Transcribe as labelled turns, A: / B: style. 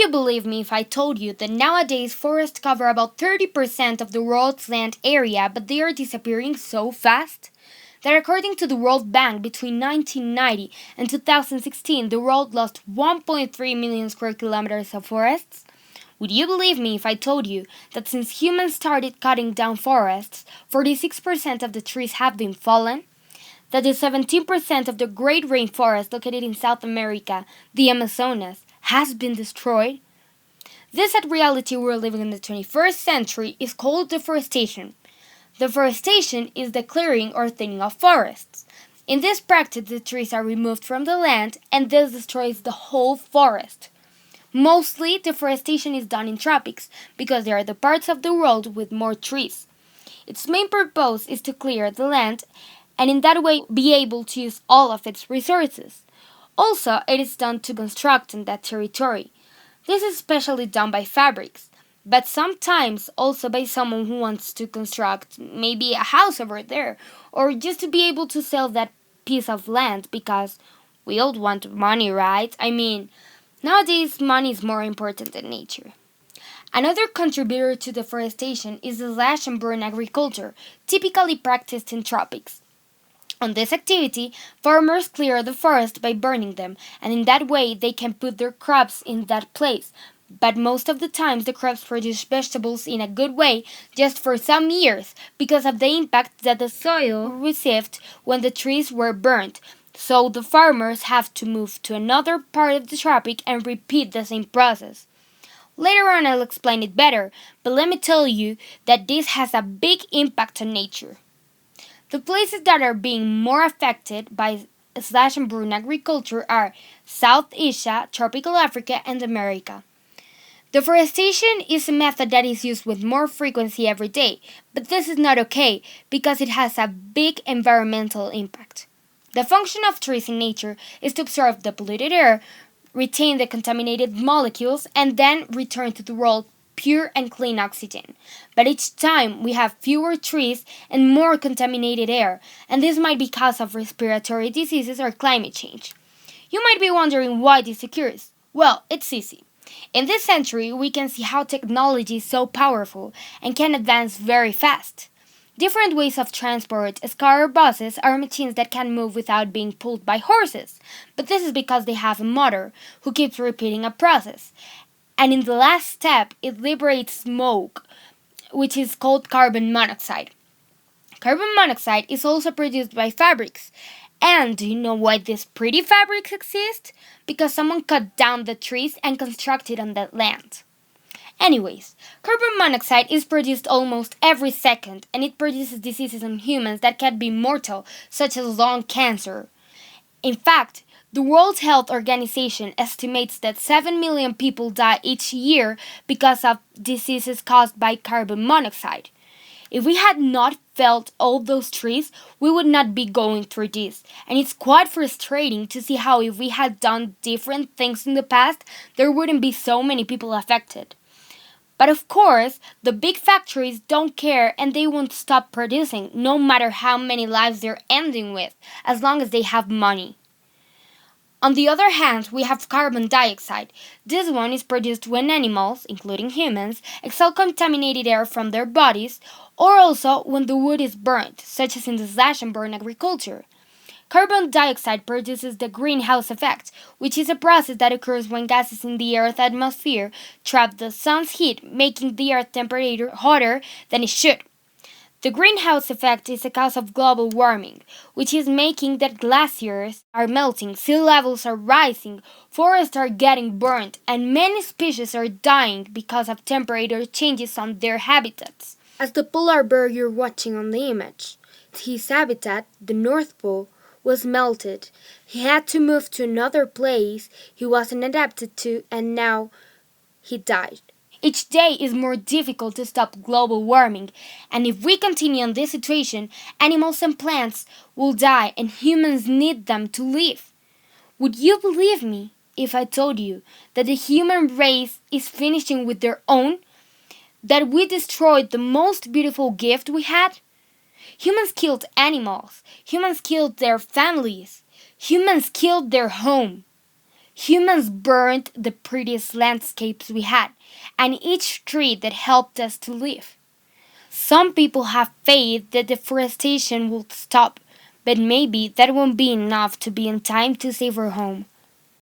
A: you believe me if I told you that nowadays forests cover about 30% of the world's land area, but they are disappearing so fast? That according to the World Bank, between 1990 and 2016, the world lost 1.3 million square kilometers of forests? Would you believe me if I told you that since humans started cutting down forests, 46% of the trees have been fallen? That the 17% of the great rainforest located in South America, the Amazonas, has been destroyed? This sad reality we're living in the 21st century is called deforestation. Deforestation is the clearing or thinning of forests. In this practice, the trees are removed from the land and this destroys the whole forest. Mostly, deforestation is done in tropics because they are the parts of the world with more trees. Its main purpose is to clear the land and in that way be able to use all of its resources. Also, it is done to construct in that territory. This is especially done by fabrics, but sometimes also by someone who wants to construct maybe a house over there, or just to be able to sell that piece of land because we all want money, right? Nowadays money is more important than nature. Another contributor to deforestation is the slash and burn agriculture, typically practiced in tropics. On this activity, farmers clear the forest by burning them, and in that way they can put their crops in that place. But most of the times the crops produce vegetables in a good way just for some years because of the impact that the soil received when the trees were burned. So the farmers have to move to another part of the tropic and repeat the same process. Later on I'll explain it better, but let me tell you that this has a big impact on nature. The places that are being more affected by slash and burn agriculture are South Asia, tropical Africa, and America. Deforestation is a method that is used with more frequency every day, but this is not okay because it has a big environmental impact. The function of trees in nature is to absorb the polluted air, retain the contaminated molecules, and then return to the world pure and clean oxygen. But each time we have fewer trees and more contaminated air, and this might be because of respiratory diseases or climate change. You might be wondering why this occurs. Well, it's easy. In this century, we can see how technology is so powerful and can advance very fast. Different ways of transport, as car or buses, are machines that can move without being pulled by horses, but this is because they have a motor who keeps repeating a process. And in the last step, it liberates smoke, which is called carbon monoxide. Carbon monoxide is also produced by fabrics. And do you know why these pretty fabrics exist? Because someone cut down the trees and constructed on that land. Anyways, carbon monoxide is produced almost every second and it produces diseases in humans that can be mortal, such as lung cancer. In fact, the World Health Organization estimates that 7 million people die each year because of diseases caused by carbon monoxide. If we had not felled all those trees, we would not be going through this. And it's quite frustrating to see how if we had done different things in the past, there wouldn't be so many people affected. But of course, the big factories don't care and they won't stop producing, no matter how many lives they're ending with, as long as they have money. On the other hand, we have carbon dioxide. This one is produced when animals, including humans, exhale contaminated air from their bodies, or also when the wood is burnt, such as in the slash and burn agriculture. Carbon dioxide produces the greenhouse effect, which is a process that occurs when gases in the Earth's atmosphere trap the sun's heat, making the Earth's temperature hotter than it should. The greenhouse effect is a cause of global warming, which is making that glaciers are melting, sea levels are rising, forests are getting burnt, and many species are dying because of temperature changes on their habitats. As the polar bear you're watching on the image, his habitat, the North Pole, was melted. He had to move to another place he wasn't adapted to, and now he died. Each day is more difficult to stop global warming, and if we continue on this situation, animals and plants will die and humans need them to live. Would you believe me if I told you that the human race is finishing with their own? That we destroyed the most beautiful gift we had? Humans killed animals. Humans killed their families. Humans killed their home. Humans burned the prettiest landscapes we had, and each tree that helped us to live. Some people have faith that deforestation will stop, but maybe that won't be enough to be in time to save our home.